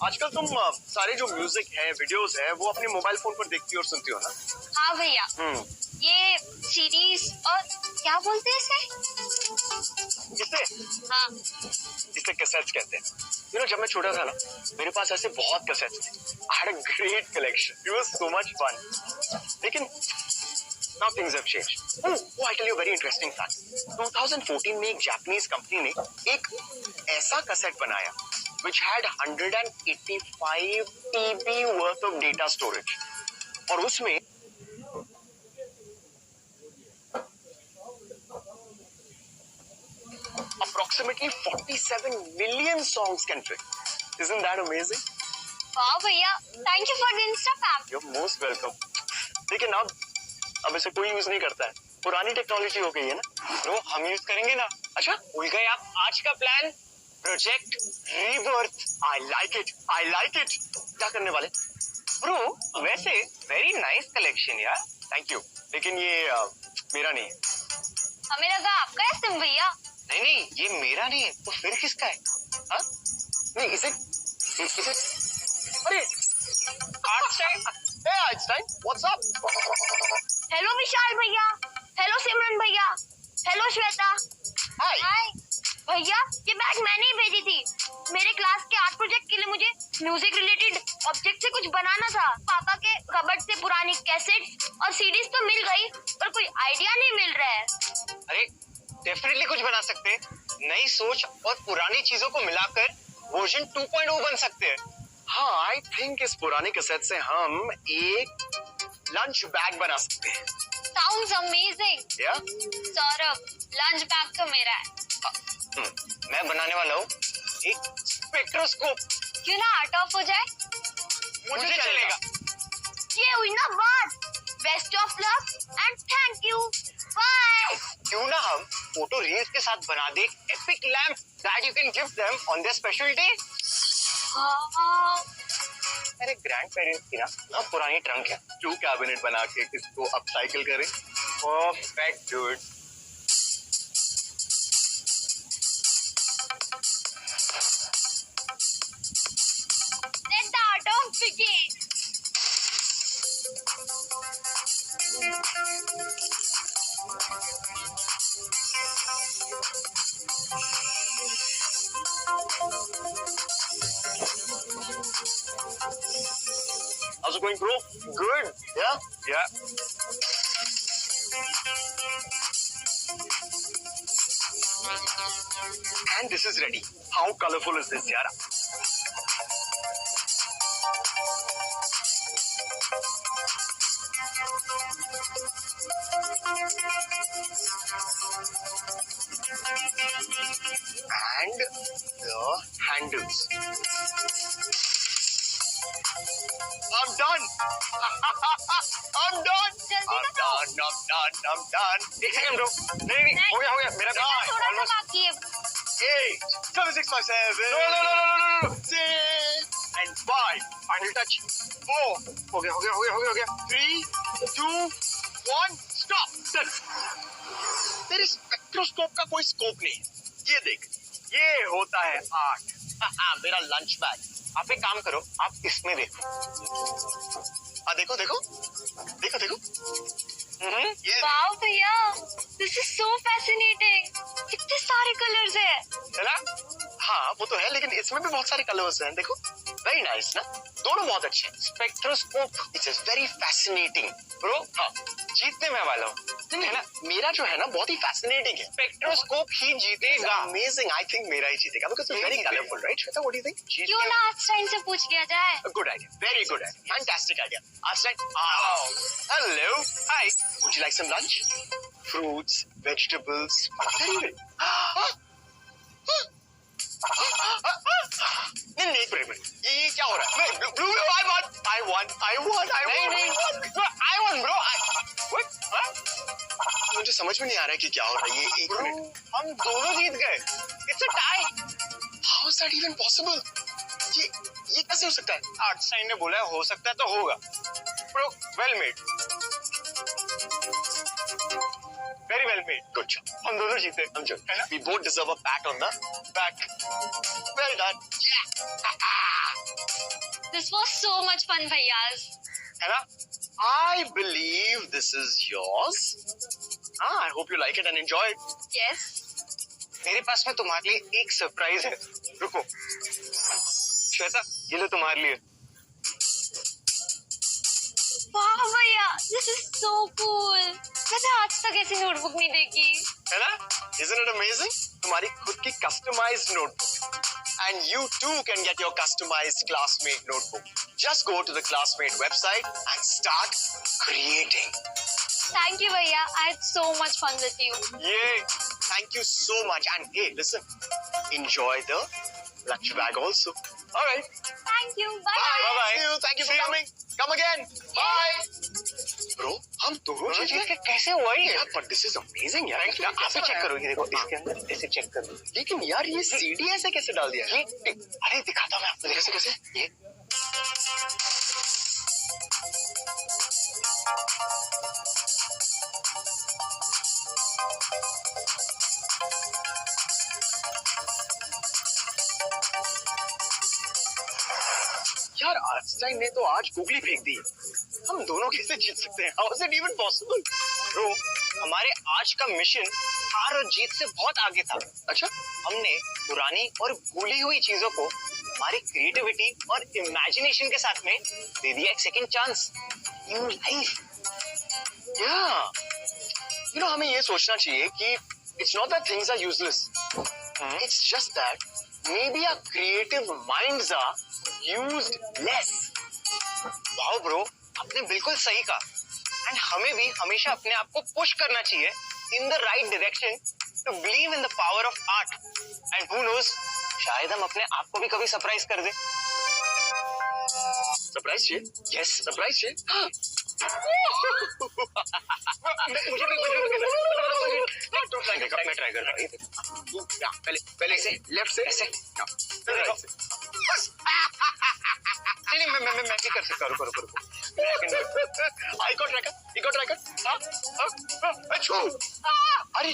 आजकल तुम सारे जो म्यूजिक है, वीडियोस है, वो अपने मोबाइल फोन पर देखती हो और सुनती हो ना? हाँ भैया। ये सीरीज और क्या बोलते हैं इसे? हाँ, इसे कैसेट्स कहते हैं। जब मैं छोटा था ना, मेरे पास ऐसे बहुत कैसेट्स थे। I had a great collection. It was so much fun. लेकिन now things have changed. I'll tell you a very interesting fact. 2014 में एक जापानीज कंपनी ने एक ऐसा कैसेट बनाया which had 185 TB worth of data storage. और उसमें approximately 47 million songs can fit. Isn't that amazing? वाह भैया, thank you for the Insta fact. You're most welcome. लेकिन अब इसे कोई यूज नहीं करता है, पुरानी टेक्नोलॉजी हो गई है ना। ब्रो हम यूज करेंगे ना। अच्छा, भूल गए आप? आज का plan project rebirth. I like it. क्या करने वाले? ब्रो वैसे वेरी नाइस कलेक्शन यार। थैंक यू, लेकिन ये मेरा नहीं है। हमें लगा आपका है सिम भैया। नहीं ये मेरा नहीं है तो फिर किसका है? हाँ? नहीं इसे अरे आइंस्टाइन, व्हाट्स अप? हेलो विशाल भैया, हेलो सिमरन भैया, हेलो श्वेता। हाय। हाय भैया, ये बैग मैंने ही भेजी थी। मेरे क्लास के आर्ट प्रोजेक्ट के लिए मुझे म्यूजिक रिलेटेड ऑब्जेक्ट से कुछ बनाना था। पापा के कबर्ड से पुरानी कैसेट्स और सीडीज तो मिल गई, पर कोई आइडिया नहीं मिल रहा है। अरे डेफिनेटली कुछ बना सकते हैं। नई सोच और पुरानी चीजों को मिलाकर वर्जन 2.0 बन सकते हैं। हाँ, आई थिंक इस पुराने कैसेट से हम एक लंच बैग बना सकते हैं। Sounds amazing. या? सौरभ, लंच बैग तो मेरा है। मैं बनाने वाला हूँ एक स्पेक्ट्रोस्कोप। क्यों ना आर्ट ऑफ हो जाए? मुझे चलेगा। ये हुई ना बात। Best of luck and thank you. Bye. क्यों ना हम फोटो रील्स के साथ बना दे epic lamp that you can give them on their special day. मेरे ग्रैंड पेरेंट्स की ना पुरानी ट्रंक है, 2 कैबिनेट बना के इसको अपसाइकिल करें। Perfect dude. Let the art of begin. How's it going, bro? Good. Yeah? Yeah. And this is ready. How colorful is this, Yara? And the handles. I'm done. I'm done. I'm done. एक second bro. नहीं हो गया मेरा काम। थोड़ा सा बाकी है। 8, 7, 6, 5, 7. No. 6 and 5. Final touch. 4. हो गया. 3, 2, 1. Stop. Done. तेरे स्पेक्ट्रोस्कोप का कोई स्कोप नहीं है। ये देख, ये होता है आर्ट। मेरा लंच बैग। आप एक काम करो, आप इसमें देखो। देखो। ये वाओ भैया, दिस इज सो फैसिनेटिंग। कितने सारे कलर्स है। है ना? हाँ वो तो है, लेकिन इसमें भी बहुत सारे कलर्स हैं। देखो, वेरी नाइस ना? दोनों बहुत अच्छे हैं। Spectroscope it's very fascinating bro. हाँ, जीतने में वाला हूँ है ना? मेरा जो है ना बहुत ही फैसिनेटिंग है। स्पेक्ट्रोस्कोप ही जीतेगा। अमेजिंग। आई थिंक मेरा ही जीतेगा because it's very colourful, right? Shweta, what do you think? क्यों ना आइंस्टाइन से पूछ लिया जाए? Good idea, very good idea, fantastic idea. Einstein, hello, hi, would you like some lunch? Fruits, vegetables, very good. नहीं, एक मिनट, ये क्या हो रहा है? Blue, I won. नहीं, I won, bro. What? मुझे समझ में नहीं आ रहा है कि क्या हो रहा है। ये एक मिनट, हम दोनों जीत गए। It's a tie. How is that even possible? ये कैसे हो सकता है? आइंस्टाइन ने बोला है हो सकता है तो होगा। Bro well made, very well made. Good job. हम दोनों जीते। हम जो है ना, we both deserve a pat on the back. Well done. Yeah. This was so much fun, भैयाज. है ना? I believe this is yours. I hope you like it and enjoy it. Yes. मेरे पास में तुम्हारे लिए एक सरप्राइज है. रुको. श्वेता, ये लो तुम्हारे लिए. वाह भैया, this is so cool. मैंने आज तक ऐसी नोटबुक नहीं देखी. है ना? Isn't it amazing? तुम्हारी खुद की customized notebook. And you too can get your customized classmate notebook. Just go to the classmate website and start creating. Thank you भैया. I had so much fun with you. Yay! Thank you so much. And hey, listen, enjoy the lunch bag also. All right. Thank you. Bye. Bye. See you. Thank you for coming. Come again. Bye. Bro, हम दोनों चीज कैसे हुआ ये? यार, but this is amazing यार. आप ही check करो. ये देखो, इसके अंदर ऐसे चेक करो. लेकिन यार ये सीडी ऐसे कैसे डाल दिया? ये अरे दिखाता हूँ मैं आपको. कैसे कैसे? ये यार आइंस्टाइन ने तो आज गूगली फेंक दी. हम दोनों कैसे जीत सकते हैं? How is it even possible? Bro, हमारे आज का मिशन हार और जीत से बहुत आगे था. अच्छा, हमने पुरानी और भूली हुई चीजों को हमारी क्रिएटिविटी और इमेजिनेशन के साथ में दे दिया एक second chance. New life. yeah. हमें ये सोचना चाहिए कि it's not that things are useless. It's just that maybe our creative minds are used less. Wow bro, आपने बिल्कुल सही कहा. एंड हमें भी हमेशा अपने आप को पुश करना चाहिए in the right direction to believe in the power of art. And who knows, शायद हम अपने आप को भी कभी सरप्राइज कर दे. सरप्राइज चाहिए? यस, सरप्राइज चाहिए? मुझे भी मैं ट्राई कर रहा हूँ. पहले ऐसे लेफ्ट से ऐसे. राइट से. नहीं, मैं भी कर सकता हूँ. रुको. I got record. You got record? Huh? Achoo! अरे